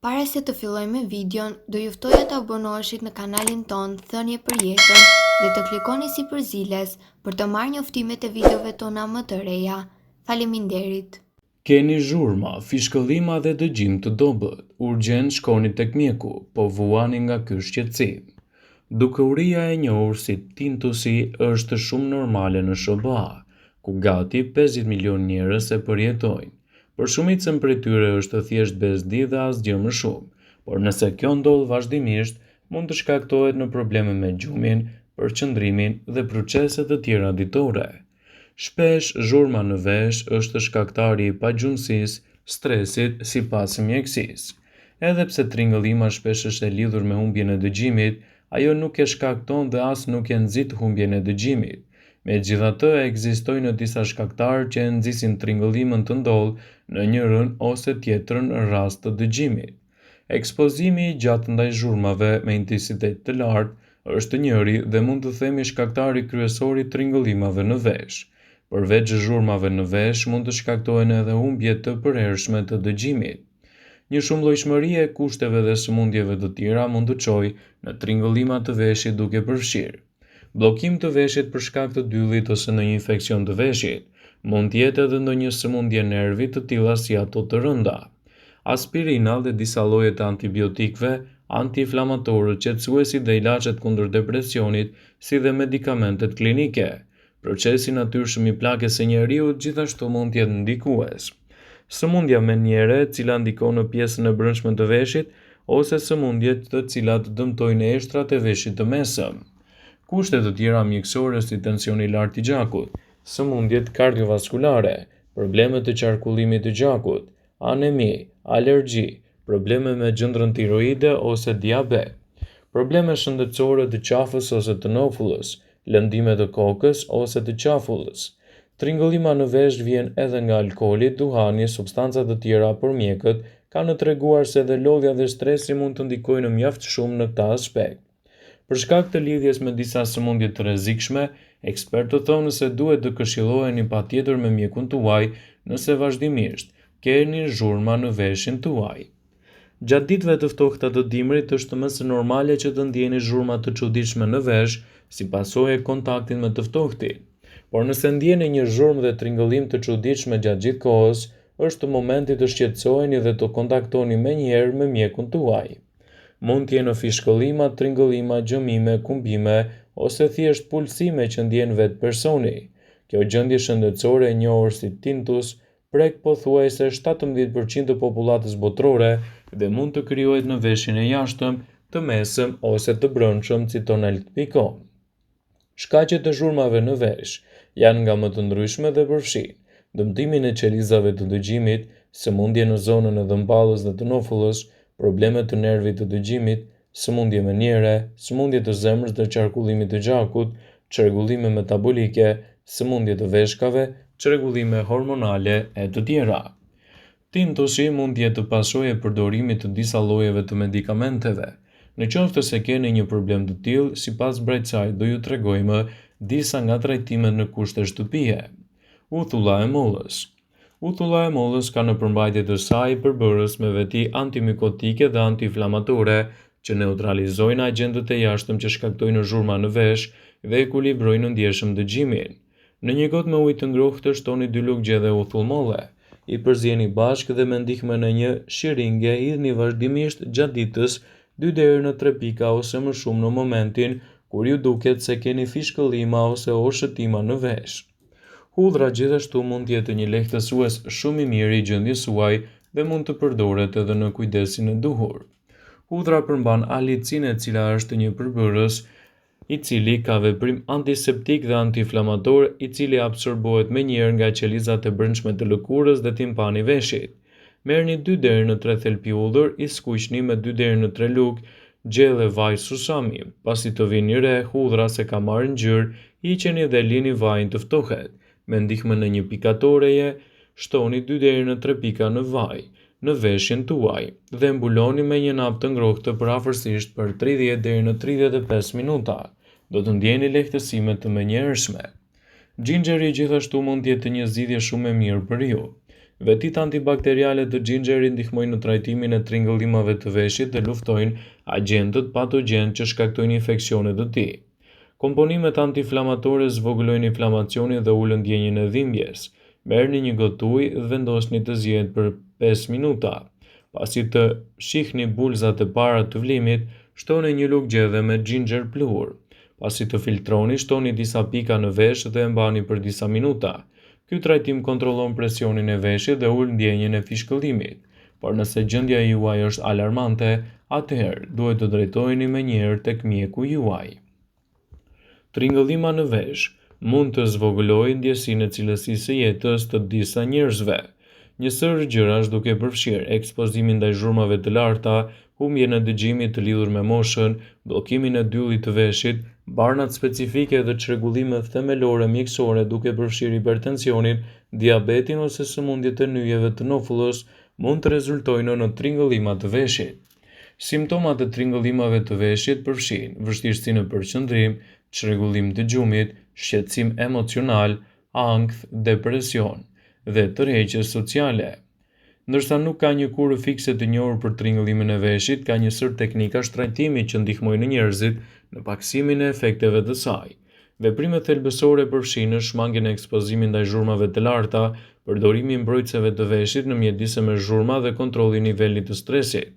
Para se të fillojmë me videon, do ju ftoja të abonoheshit në kanalin ton Thënie për Jetën dhe të klikoni si përziles për të marrë njoftimet e videove tona më të reja. Faleminderit. Keni zhurma, fishkëllima dhe dëgjim të dobët, urgjent shkoni tek mjeku, po vuani nga ky shqetësim. Dukeuria e njohur si tintusi është shumë normale në SBA, ku gati 50 milion njerëz e përjetojnë. Për shumicën prej tyre është thjesht bezdi dhe asgjë më shumë, por nëse kjo ndodh vazhdimisht, mund të shkaktohet në probleme me gjumin, përqendrimin dhe procese të tjera ditore. Shpesh zhurma në vesh është shkaktari i pagjumësisë, stresit sipas mjekësisë. Edhe pse tringëllima shpesh është e lidhur me humbjen e dëgjimit, ajo nuk e shkakton dhe as nuk e nxit humbjen e dëgjimit. Megjithatë, ekzistojnë disa shkaktarë që e nxisin tringëllimën të ndodhur në njërin ose tjetrën rast të dëgjimit. Ekspozimi i gjatë ndaj zhurmave me intensitet të lartë është njëri dhe mund të themi shkaktari kryesor i tringëllimave në vesh. Përveç zhurmave në vesh, mund të shkaktojnë edhe humbje të përhershme të dëgjimit. Një shumëllojshmëri e kushteve dhe sëmundjeve të tjera mund të çojë në tringëllima të veshit duke përfshirë bllokim të veshit për shkak të dyllit ose në një infeksion të veshit. Mund të jetë edhe ndonjë sëmundje nervi të tilla si ato të rënda. Aspirina dhe disa lloje të antibiotikëve, antiinflamatorët, qetësuesit dhe ilaçet kundër depresionit, si dhe medikamentet klinike. Procesi natyrshëm i plakës së njeriut gjithashtu mund të jetë ndikues. Sëmundja menjere, e cila ndikon në pjesën e brendshme të veshit, ose sëmundjet të cilat dëmtojnë eshtrat e veshit të mesëm. Kushte të tjera mjekësore si tensioni i lartë i gjakut, sëmundjet kardiovaskulare, problemet të qarkullimit të gjakut, anemi, alergji, probleme me gjendrën tiroide ose diabet, probleme shëndetësore të qafës ose të nofullës, lëndime të kokës ose të qafullës. Tringëllima në vesh vjen edhe nga alkooli, duhani, substancat të tjera, por mjekët kanë treguar se edhe lodhja dhe stresi mund të ndikojnë mjaft shumë në këtë aspekt. Për shkak të lidhjes me disa sëmundje të rrezikshme, ekspertët thonë se duhet të këshilloheni patjetër me mjekun tuaj nëse vazhdimisht keni zhurma në veshin tuaj. Gjatë ditëve të ftohta të dimrit është më së normale që të ndjeni zhurma të çuditshme në vesh si pasojë e kontaktit me të ftohtin. Por nëse ndjeni një zhurmë dhe tringëllim të çuditshme gjatë gjithë kohës, është momenti të shqetësoheni dhe të kontaktoni menjëherë me mjekun tuaj. Mund të jenë fishkëllima, tringëllima, gjëmime, kumbime ose thjesht pulsime që ndjen vetë personi. Kjo gjendje shëndetësore e njohur si tintus prek pothuajse 17% të popullatës botërore dhe mund të krijohet në veshin e jashtëm, të mesëm ose të brendshëm, citon Health.com. Shkaqet e zhurmave në vesh janë nga më të ndryshme dhe përfshin dëmtimin e qelizave të dëgjimit, sëmundje në zonën e dhëmballës dhe të nofullës, probleme të nervit të dëgjimit, sëmundje menjere, sëmundje të zemrës dhe qarkullimit të gjakut, çrregullime metabolike, sëmundje të veshkave, çrregullime hormonale e të tjera. Tintusi mund të jetë pasojë e përdorimit të disa llojeve të medikamenteve. Në qoftë se keni një problem të tillë, sipas Brightside do ju tregojmë disa nga trajtimet në kushte shtëpie. Uthulla e mollës. Uthulla e mollës ka në përmbajtje të saj përbërës me veti antimikotike dhe antiinflamatore që neutralizojnë agjentët e jashtëm që shkaktojnë zhurma në vesh dhe ekuilibrojnë ndjeshëm dëgjimin. Në një gotë me ujë të ngrohtë shtoni 2 lugë gjedhe uthull molle. I përzieni bashkë dhe me ndihmën e një shiringe hidhni vazhdimisht gjatë ditës 2 deri në 3 pika ose më shumë në momentin kur ju duket se keni fishkëllima ose oshëtima në vesh. Hudhra gjithashtu mund të jetë një lehtësues shumë i mirë i gjendjes suaj dhe mund të përdoret edhe në kujdesin e duhur. Hudhra përmban alicin, e cila është një përbërës i cili ka veprim antiseptik dhe antiinflamator, i cili absorbohet menjëherë nga qelizat e brendshme të lëkurës dhe timpani veshit. Merrni 2 deri në 3 thelpi hudhër, i skuqni me 2 deri në 3 lugë gjelle vaj susami. Pasi të vini re hudhra se ka marrë ngjyrë, hiqeni dhe lini vajin të ftohet. Me ndihmën e një pikatoreje, shtoni 2 deri në 3 pika në vaj, në veshin tuaj, dhe mbuloni me një nap të ngrohtë për afërsisht për 30 deri në 35 minuta. Do të ndjeni lehtësime të menjëhershme. Gjinxheri gjithashtu mund të jetë një zgjidhje shumë e mirë për ju. Vetit antibakteriale të xhinxherit ndihmojnë në trajtimin e tringëllimave të veshit dhe luftojnë agjentët patogjen që shkaktojnë infeksione të tij. Komponimet antiinflamatore zvogëlojnë inflamacionin dhe ulën ndjenjën e dhimbjes. Merrni një gotë ujë dhe vendosni të zihet për 5 minuta. Pasi të shihni bulzat e para të vlimit, shtoni një lugë gjedhe me xhinxher pluhur. Pasi të filtroni, shtoni disa pika në vesh dhe e mbani për disa minuta. Ky trajtim kontrollon presionin e veshit dhe ul ndjenjën e fishkëllimit. Por nëse gjendja juaj është alarmante, atëherë duhet të drejtoheni menjëherë tek mjeku juaj. Tringëllima në vesh mund të zvogëlojë ndjesinë e cilësisë së jetës të disa njerëzve. Një sër gjërash duke përfshirë ekspozimin ndaj zhurmave të larta, humbjen e dëgjimit të lidhur me moshën, bllokimin e dyllit të veshit, barnat specifike dhe çrregullime themelore mjekësore duke përfshirë hipertensionin, diabetin ose sëmundjet e nyjeve të nofullës mund të rezultojnë në tringëllima të veshit. Simptomat e tringëllimave të veshit përfshijnë vështirësi në përqendrim, çrregullim të gjumit, shqetësim emocional, ankth, depresion dhe tërheqje sociale. Ndërsa nuk ka një kurë fikse të njohur për tringëllimin e veshit, ka një sër teknikash trajtimi që ndihmojnë njerëzit në paksimin e efekteve të saj. Veprimet thelbësore përfshijnë shmangjen e ekspozimit ndaj zhurmave të larta, përdorimi i mbrojtëseve të veshit në mjedise me zhurma dhe kontrolli i nivelit të stresit.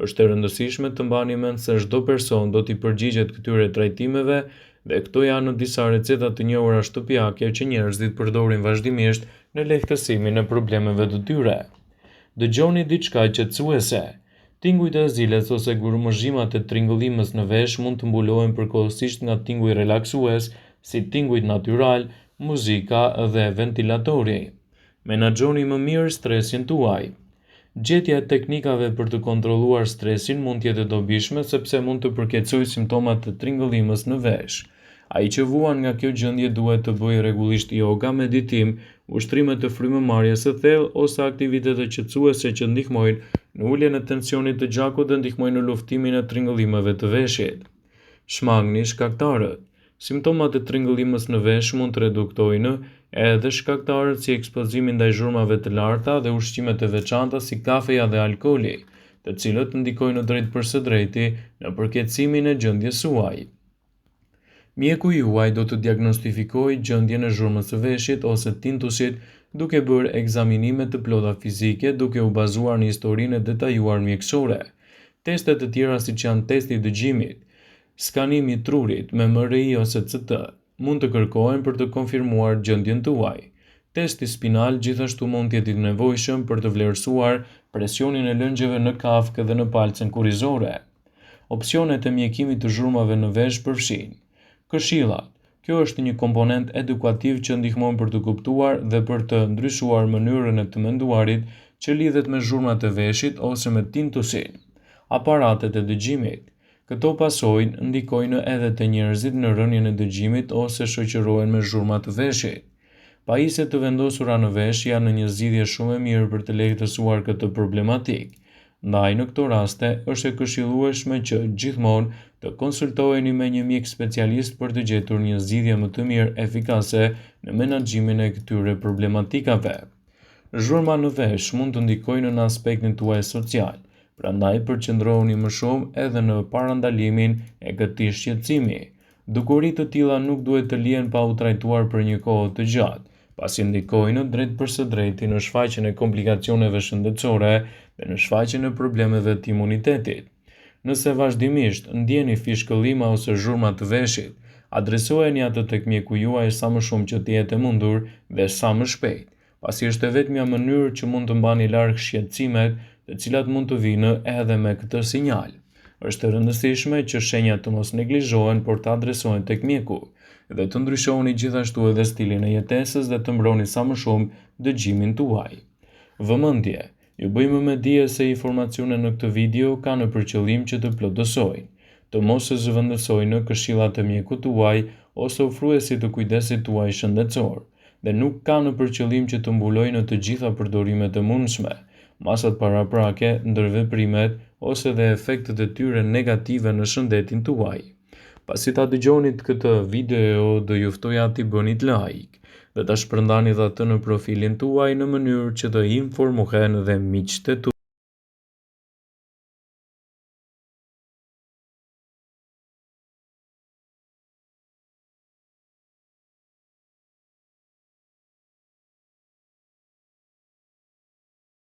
Është e rëndësishme të mbani mend se çdo person do t'i përgjigjet këtyre trajtimeve dhe këto janë në disa receta të njohura shtëpiake që njerëzit përdorin vazhdimisht në lehtësimin e problemeve të tyre. Dëgjoni diçka qetësuese. Tingujt e ziles ose gurmëzhimat e tringëllimës në vesh mund të mbulohen përkohësisht nga tinguj relaksues, si tingujt natyral, muzika dhe ventilatori. Menaxhoni më mirë stresin tuaj. Gjetja e teknikave për të kontrolluar stresin mund të jetë e dobishme sepse mund të përkeçojë simptomat të tringëllimës në vesh. Ai që vuan nga kjo gjendje duhet të bëjë rregullisht yoga, meditim, ushtrime të frymëmarrjes së thellë ose aktivitete qetësuese që ndihmojnë në uljen e tensionit të gjakut dhe ndihmojnë në luftimin e tringëllimeve të veshit. Shmangni shkaktarët. Simptomat e tringëllimës në vesh mund të reduktojnë edhe shkaktarët si ekspozimi ndaj zhurmave të larta dhe ushqimet e veçanta si kafeja dhe alkooli, të cilët ndikojnë drejt për së drejti në përkeçësimin e gjendjes suaj. Mjeku juaj do të diagnostifikojë gjendjen e zhurmës së veshit ose tintusit duke bërë ekzaminime të plota fizike duke u bazuar në historinë e detajuar mjekësore. Testet të tjera siç janë testi i dëgjimit, skanimi i trurit me MRI ose CT mund të kërkohen për të konfirmuar gjendjen tuaj. Testi spinal gjithashtu mund të jetë i nevojshëm për të vlerësuar presionin e lëngjeve në kafkë dhe në palcën kurrizore. Opsionet e mjekimit të zhurmave në vesh përfshijnë këshillat. Kjo është një komponent edukativ që ndihmon për të kuptuar dhe për të ndryshuar mënyrën e të menduarit që lidhet me zhurmat e veshit ose me tintusin. Aparatet e dëgjimit. Këto pasojnë ndikojnë edhe te njerëzit në rënien e dëgjimit ose shoqërohen me zhurma të veshit. Pajisjet të vendosura në vesh janë në një zgjidhje shumë e mirë për të lehtësuar këtë problematikë. Ndaj në këto raste është e këshillueshme që gjithmonë të konsultoheni me një mjek specialist për të gjetur një zgjidhje më të mirë efikase në menaxhimin e këtyre problematikave. Zhurma në vesh mund të ndikojnë në aspektin tuaj social, prandaj përqendrohuni më shumë edhe në parandalimin e këtij shqetësimi. Dukuri të tilla nuk duhet të lihen pa u trajtuar për një kohë të gjatë, pasi ndikojnë drejt për së drejti në shfaqjen e komplikacioneve shëndetësore dhe në shfaqjen e problemeve të imunitetit. Nëse vazhdimisht ndjeni fishkëllima ose zhurma të veshit, adresoheni atë tek mjeku juaj sa më shumë që të jetë e mundur dhe sa më shpejt, pasi është e vetmja mënyrë që mund të mbani larg shqetësimet, të cilat mund të vinë edhe me këtë sinjal. Është e rëndësishme që shenjat të mos neglizhohen, por të adresohen tek mjeku dhe të ndryshoni gjithashtu edhe stilin e jetesës dhe të mbroni sa më shumë dëgjimin tuaj. Vëmendje. Ju bëjmë me dije se informacionet në këtë video kanë për qëllim që të plotësojnë, të mos e zëvendësojnë këshillat e mjekut tuaj ose ofruesit të kujdesit tuaj shëndetësor, dhe nuk kanë për qëllim që të mbulojnë të gjitha përdorimet e mundshme, masat paraprake, ndërveprimet ose dhe efektet e tyre negative në shëndetin tuaj. Pasi ta dëgjonit këtë video, do ju ftoja t'i bënit like dhe ta shpërndanit atë në profilin tuaj në mënyrë që të informohen dhe miqtë e